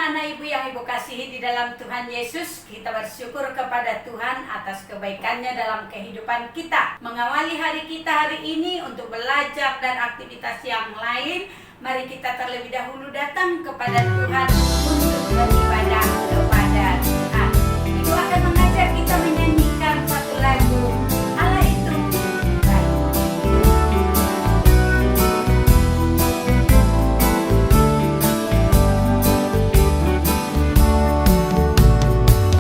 anak-anak ibu yang ibu kasihi di dalam Tuhan Yesus, kita bersyukur kepada Tuhan atas kebaikannya dalam kehidupan kita. Mengawali hari kita hari ini untuk belajar dan aktivitas yang lain, mari kita terlebih dahulu datang kepada Tuhan untuk beribadah kepada Tuhan. Ibu akan mengajar kita menyanyikan satu lagu, Allah itu baik.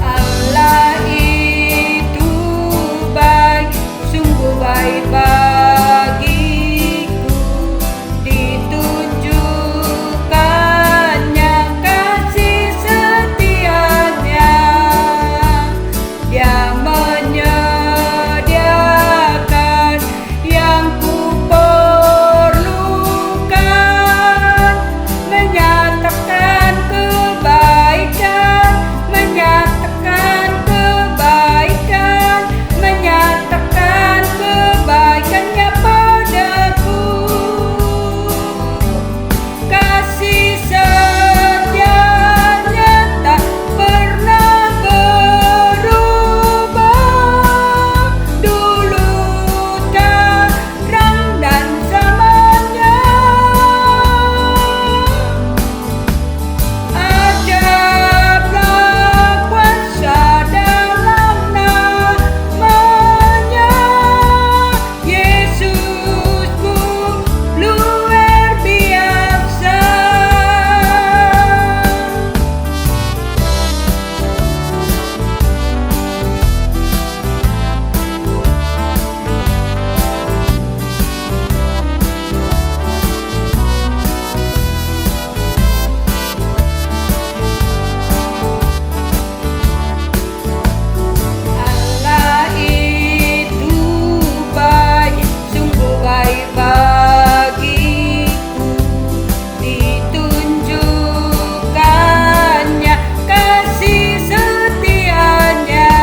Allah itu baik, sungguh baik bagiku, ditunjukkannya kasih setianya. Dia menyediakan yang kuperlukan, menyatakan kebaikan, menyatakan kebaikannya padaku. Kasih setianya tak pernah berubah, dulu, sekarang dan selamanya. Ajablah kuasa dalam namanya, Yesusku luar biasa. Allah itu baik, sungguh baik bagiku, ditunjukkannya kasih setianya.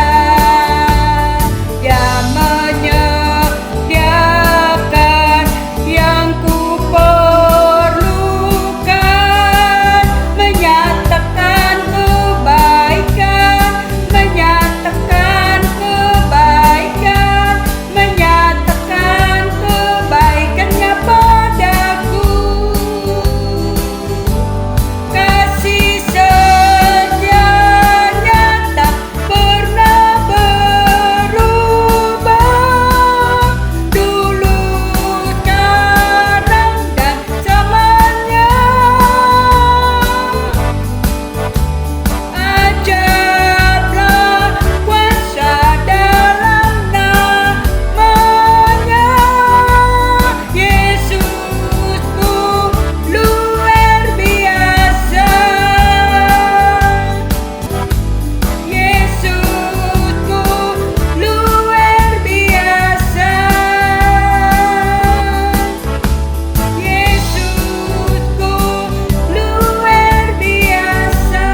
Dia menyediakan yang kuperlukan, menyatakan kebaikan, menyatakan kebaikannya padaku. Kasih setianya tak pernah berubah, dulu, sekarang dan selamanya. Ajablah kuasa dalam namanya, Yesusku luar biasa. Yesusku luar biasa. Yesusku luar biasa.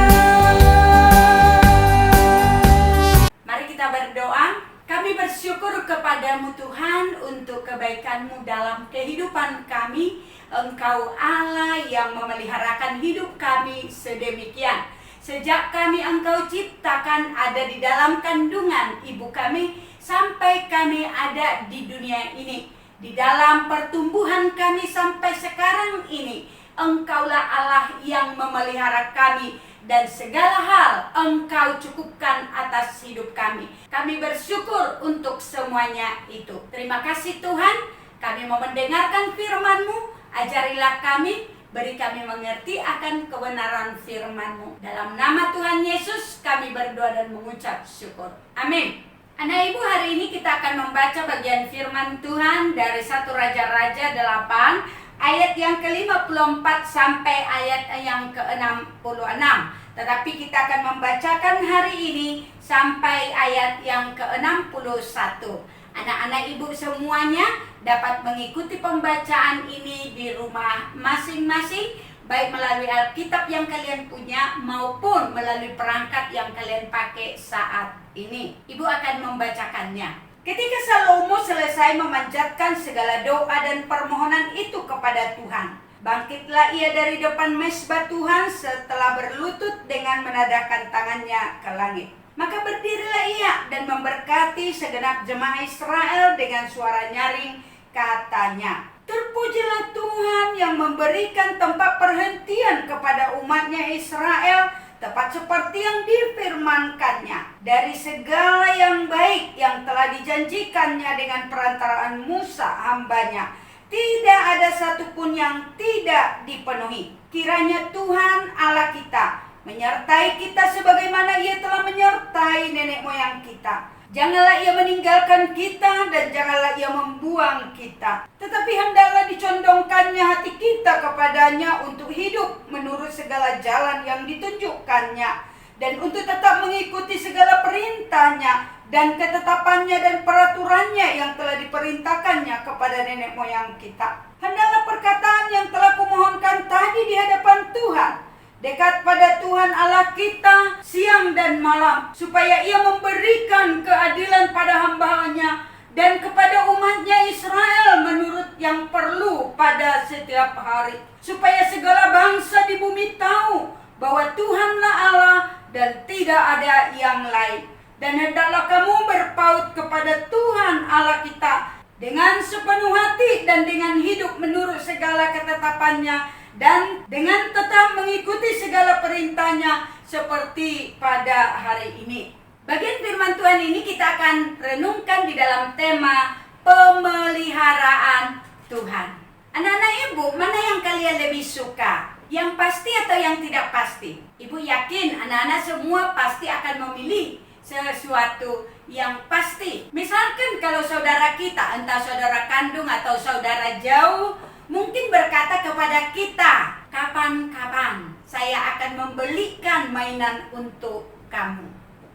Mari kita berdoa. Kami bersyukur kepadamu Tuhan untuk kebaikanmu dalam kehidupan kami. Engkau Allah yang memeliharakan hidup kami sedemikian. Sejak kami Engkau ciptakan ada di dalam kandungan ibu kami sampai kami ada di dunia ini. Di dalam pertumbuhan kami sampai sekarang ini, Engkaulah Allah yang memelihara kami dan segala hal Engkau cukupkan atas hidup kami. Kami bersyukur untuk semuanya itu. Terima kasih Tuhan, kami mau mendengarkan firman-Mu. Ajarilah kami, beri kami mengerti akan kebenaran firman-Mu. Dalam nama Tuhan Yesus kami berdoa dan mengucap syukur. Amin. Anak ibu, hari ini kita akan membaca bagian firman Tuhan dari 1 Raja-Raja 8 ayat yang ke-54 sampai ayat yang ke-66. Tetapi kita akan membacakan hari ini sampai ayat yang ke-61. Anak-anak ibu semuanya dapat mengikuti pembacaan ini di rumah masing-masing, baik melalui Alkitab yang kalian punya maupun melalui perangkat yang kalian pakai saat ini. Ibu akan membacakannya. Ketika Salomo selesai memanjatkan segala doa dan permohonan itu kepada Tuhan, Bangkitlah ia dari depan mezbah Tuhan setelah berlutut dengan menadahkan tangannya ke langit. Maka berdirilah ia dan memberkati segenap jemaah Israel dengan suara nyaring, katanya, terpujilah Tuhan yang memberikan tempat perhentian kepada umatnya Israel, tepat seperti yang difirmankannya, dari segala yang baik yang telah dijanjikannya dengan perantaraan Musa hambanya. Tidak ada satupun yang tidak dipenuhi. Kiranya Tuhan Allah kita menyertai kita sebagaimana Ia telah menyertai nenek moyang kita. Janganlah Ia meninggalkan kita dan janganlah Ia membuang kita. Tetapi hendaklah dicondongkannya hati kita kepadanya untuk hidup menurut segala jalan yang ditunjukkannya, dan untuk tetap mengikuti segala perintahnya dan ketetapannya dan peraturannya yang telah diperintahkannya kepada nenek moyang kita. Hendaklah perkataan yang telah kumohonkan tadi di hadapan Tuhan dekat pada Tuhan Allah kita siang dan malam, supaya Ia memberikan keadilan pada hamba-Nya dan kepada umatnya Israel menurut yang perlu pada setiap hari, supaya segala bangsa di bumi tahu bahwa Tuhanlah Allah dan tidak ada yang lain. Dan hendaklah kamu berpaut kepada Tuhan Allah kita dengan sepenuh hati dan dengan hidup menurut segala ketetapannya dan dengan tetap mengikuti segala perintahnya seperti pada hari ini. Bagian firman Tuhan ini kita akan renungkan di dalam tema pemeliharaan Tuhan. Anak-anak ibu, mana yang kalian lebih suka? Yang pasti atau yang tidak pasti? Ibu yakin anak-anak semua pasti akan memilih sesuatu yang pasti. Misalkan kalau saudara kita, entah saudara kandung atau saudara jauh, mungkin berkata kepada kita, kapan-kapan saya akan membelikan mainan untuk kamu.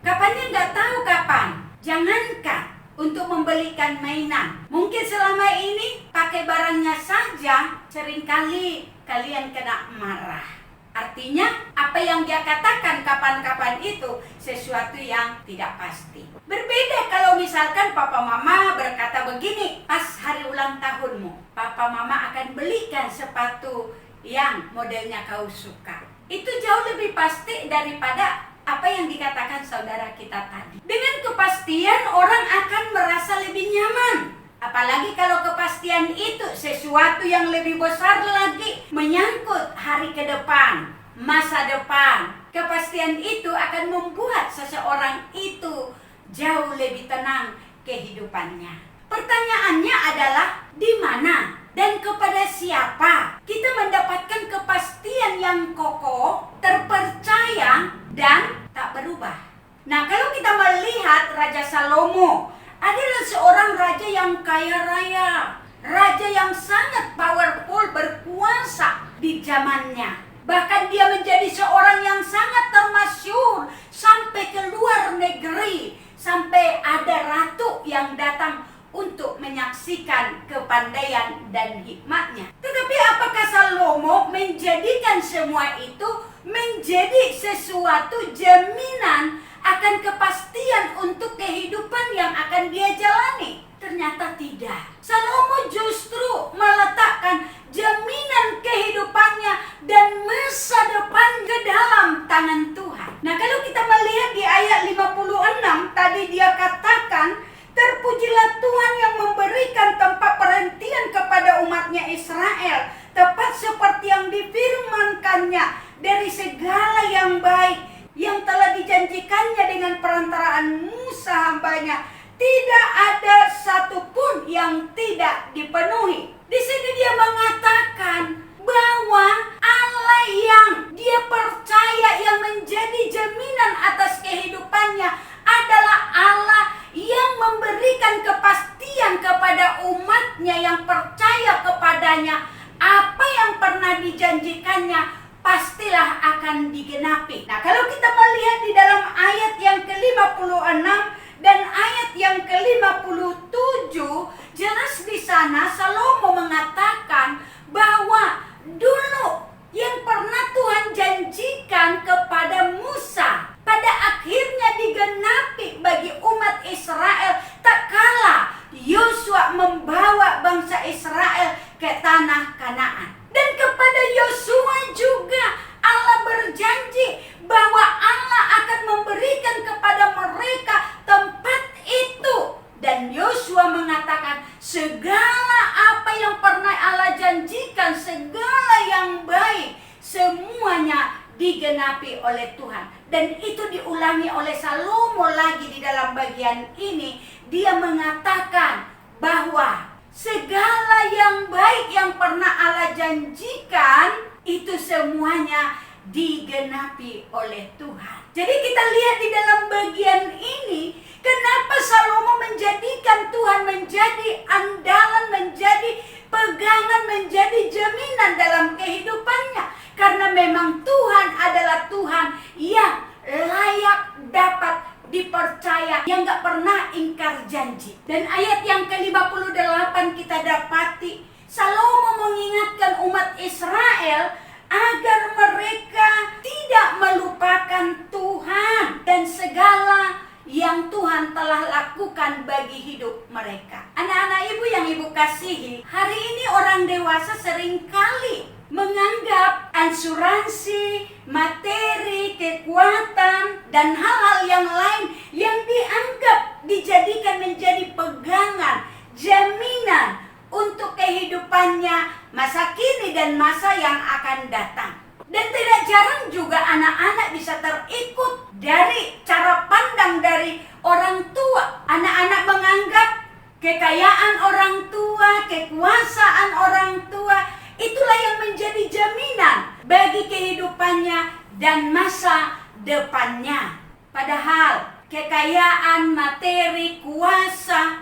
Kapannya nggak tahu kapan. Jangankan untuk membelikan mainan, mungkin selama ini pakai barangnya saja seringkali kalian kena marah. Artinya apa yang dia katakan kapan-kapan itu sesuatu yang tidak pasti. Berbeda kalau misalkan papa mama berkata begini, pas hari ulang tahunmu, papa mama akan belikan sepatu yang modelnya kau suka. Itu jauh lebih pasti daripada apa yang dikatakan saudara kita tadi. Dengan kepastian orang akan merasa lebih nyaman. Apalagi kalau kepastian itu sesuatu yang lebih besar lagi, menyangkut hari ke depan, masa depan. Kepastian itu akan membuat seseorang itu jauh lebih tenang kehidupannya. Pertanyaannya adalah di mana dan kepada siapa kita mendapatkan kepastian yang kokoh, terpercaya, dan tak berubah. Nah, kalau kita melihat Raja Salomo adalah seorang raja yang kaya raya, raja yang sangat powerful, berkuasa di zamannya. Bahkan dia menjadi seorang yang sangat termasyhur sampai ke luar negeri, sampai ada ratu yang datang untuk menyaksikan kepandaian dan hikmatnya. Tetapi apakah Salomo menjadikan semua itu menjadi sesuatu jaminan akan kepastian untuk kehidupan yang akan dia jalani? Ternyata tidak. Salomo justru meletakkan jaminan kehidupannya dan masa depan ke dalam tangan Tuhan. Nah, kalau kita melihat di ayat 56 tadi dia katakan, terpujilah Tuhan yang memberikan tempat perhentian kepada umatnya Israel, tepat seperti yang difirmankannya, dari segala yang baik yang telah dijanjikannya dengan perantaraan Musa hambanya. Tidak ada satupun yang tidak dipenuhi. Di sini dia mengatakan bahwa Allah yang dia percaya, yang menjadi jaminan atas kehidupannya, adalah Allah yang memberikan kepastian kepada umatnya yang percaya kepadanya. Apa yang pernah dijanjikannya pastilah akan digenapi. Nah, kalau kita melihat di dalam ayat yang ke-56 dan ayat yang ke-57, jelas di sana Salomo mengatakan bahwa dulu yang pernah Tuhan janjikan kepada Musa pada akhirnya digenapi bagi umat Israel tak kala Yosua membawa bangsa Israel ke tanah Kanaan. Dan kepada digenapi oleh Tuhan. Dan itu diulangi oleh Salomo lagi di dalam bagian ini. Dia mengatakan bahwa segala yang baik yang pernah Allah janjikan itu semuanya digenapi oleh Tuhan. Jadi kita lihat di dalam bagian ini, kenapa Salomo menjadikan Tuhan menjadi andalan, menjadi pegangan, menjadi jaminan dalam kehidupannya. Karena memang Tuhan adalah Tuhan yang layak dapat dipercaya, yang gak pernah ingkar janji. Dan ayat yang ke-58 kita dapati, Salomo mengingatkan umat Israel agar mereka tidak melupakan Tuhan dan segala yang Tuhan telah lakukan bagi hidup mereka. Anak-anak ibu yang ibu kasihi, hari ini orang dewasa seringkali menganggap asuransi, materi, kekuatan, dan hal-hal yang lain yang dianggap dijadikan menjadi pegangan, jaminan untuk kehidupannya masa kini dan masa yang akan datang. Dan tidak jarang juga anak-anak bisa terikut dari cara pandang dari orang tua. Anak-anak menganggap kekayaan orang tua, kekuasaan orang tua, itulah yang menjadi jaminan bagi kehidupannya dan masa depannya. Padahal kekayaan, materi, kuasa,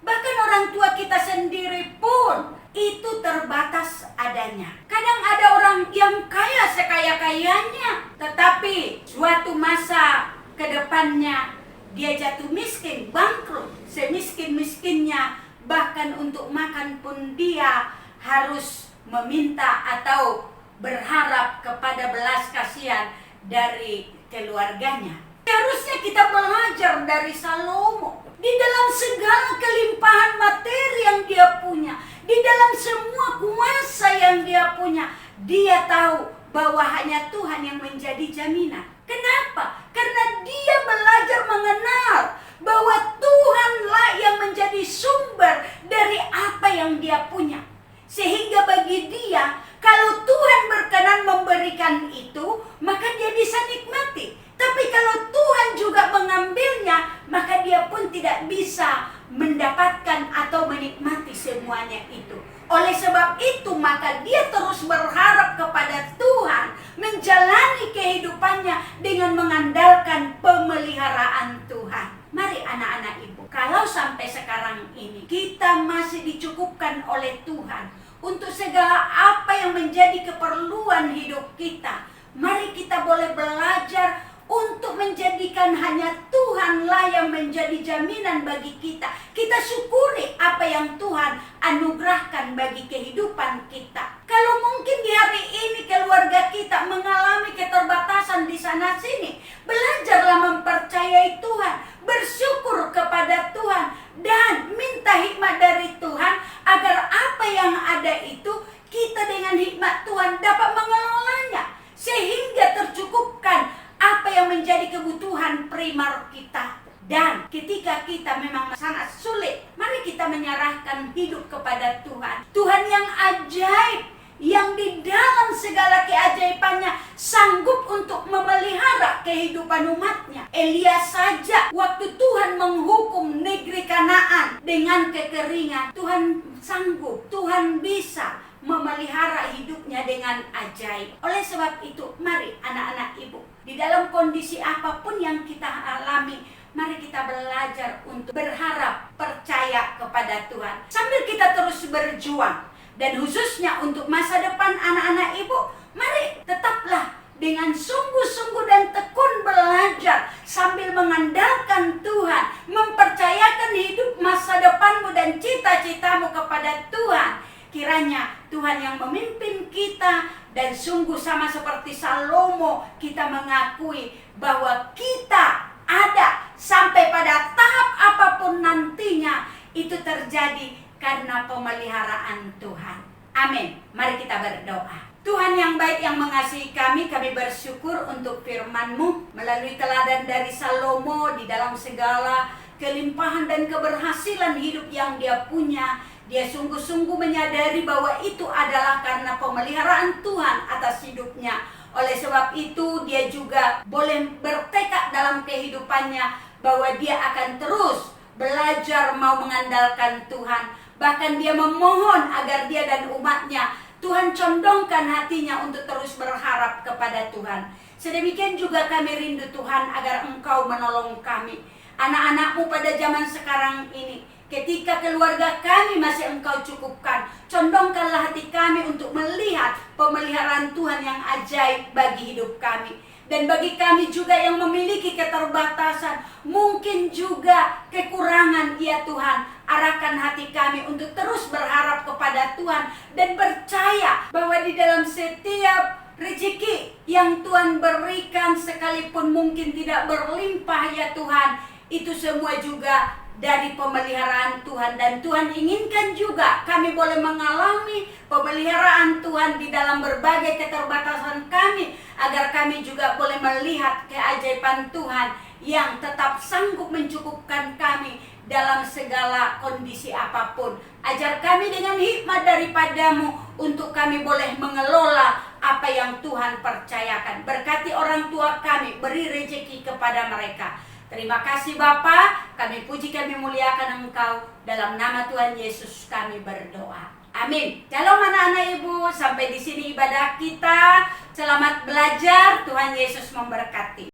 bahkan orang tua kita sendiri pun itu terbatas adanya. Kadang ada orang yang kaya sekaya-kayanya, tetapi suatu masa ke depannya dia jatuh miskin, bangkrut, semiskin-miskinnya, bahkan untuk makan pun dia harus meminta atau berharap kepada belas kasihan dari keluarganya. Harusnya kita belajar dari Salomo. Di dalam segala kelimpahan materi yang dia punya, di dalam semua kuasa yang dia punya, dia tahu bahwa hanya Tuhan yang menjadi jaminan. Kenapa? Karena dia belajar mengenal bahwa Tuhanlah yang menjadi sumber dari apa yang dia punya. Sehingga bagi dia, kalau Tuhan berkenan memberikan itu, maka dia bisa nikmati. Tapi kalau Tuhan juga mengambilnya, maka dia pun tidak bisa mendapatkan atau menikmati semuanya itu. Oleh sebab itu, maka dia terus berharap kepada Tuhan, menjalani kehidupannya dengan mengandalkan pemeliharaan Tuhan. Mari anak-anak ibu, kalau sampai sekarang ini kita masih dicukupkan oleh Tuhan untuk segala apa yang menjadi keperluan hidup kita, mari kita boleh belajar untuk menjadikan hanya Tuhanlah yang menjadi jaminan bagi kita. Kita syukuri apa yang Tuhan anugerahkan bagi kehidupan kita. Kalau mungkin di hari ini keluarga kita mengalami keterbatasan di sana sini, belajarlah mempercayai Tuhan, bersyukur kepada Tuhan, dan minta hikmat dari Tuhan agar apa yang ada itu kita dengan hikmat Tuhan dapat mengelolanya sehingga tercukupkan apa yang menjadi kebutuhan primer kita. Dan ketika kita memang sangat sulit, mari kita menyerahkan hidup kepada Tuhan. Tuhan yang ajaib, yang di dalam segala keajaibannya sanggup untuk memelihara kehidupan umatnya. Elia saja waktu Tuhan menghukum negeri Kanaan dengan kekeringan, Tuhan sanggup, Tuhan bisa memelihara hidupnya dengan ajaib. Oleh sebab itu, mari anak-anak ibu, di dalam kondisi apapun yang kita alami, mari kita belajar untuk berharap, percaya kepada Tuhan. Sambil kita terus berjuang, dan khususnya untuk masa depan anak-anak ibu, mari tetaplah dengan sungguh-sungguh dan tekun belajar sambil mengandalkan Tuhan, mempercayakan hidup masa depanmu dan cita-citamu kepada Tuhan. Kiranya Tuhan yang memimpin kita, dan sungguh sama seperti Salomo kita mengakui bahwa kita ada sampai pada tahap apapun nantinya itu terjadi karena pemeliharaan Tuhan. Amin. Mari kita berdoa. Tuhan yang baik yang mengasihi kami bersyukur untuk firman-Mu melalui teladan dari Salomo di dalam segala kelimpahan dan keberhasilan hidup yang dia punya. Dia sungguh-sungguh menyadari bahwa itu adalah karena pemeliharaan Tuhan atas hidupnya. Oleh sebab itu dia juga boleh bertekad dalam kehidupannya bahwa dia akan terus belajar mau mengandalkan Tuhan. Bahkan dia memohon agar dia dan umatnya, Tuhan condongkan hatinya untuk terus berharap kepada Tuhan. Sedemikian juga kami rindu Tuhan agar Engkau menolong kami. Anak-anak-Mu pada zaman sekarang ini, ketika keluarga kami masih Engkau cukupkan, condongkanlah hati kami untuk melihat pemeliharaan Tuhan yang ajaib bagi hidup kami. Dan bagi kami juga yang memiliki keterbatasan, mungkin juga kekurangan, ya Tuhan, arahkan hati kami untuk terus berharap kepada Tuhan dan percaya bahwa di dalam setiap rezeki yang Tuhan berikan, sekalipun mungkin tidak berlimpah, ya Tuhan, itu semua juga dari pemeliharaan Tuhan. Dan Tuhan inginkan juga kami boleh mengalami pemeliharaan Tuhan di dalam berbagai keterbatasan kami, agar kami juga boleh melihat keajaiban Tuhan yang tetap sanggup mencukupkan kami dalam segala kondisi apapun. Ajar kami dengan hikmat daripada-Mu untuk kami boleh mengelola apa yang Tuhan percayakan. Berkati orang tua kami, beri rezeki kepada mereka. Terima kasih Bapa, kami puji, kami muliakan Engkau. Dalam nama Tuhan Yesus kami berdoa. Amin. Shalom anak-anak ibu, sampai di sini ibadah kita. Selamat belajar, Tuhan Yesus memberkati.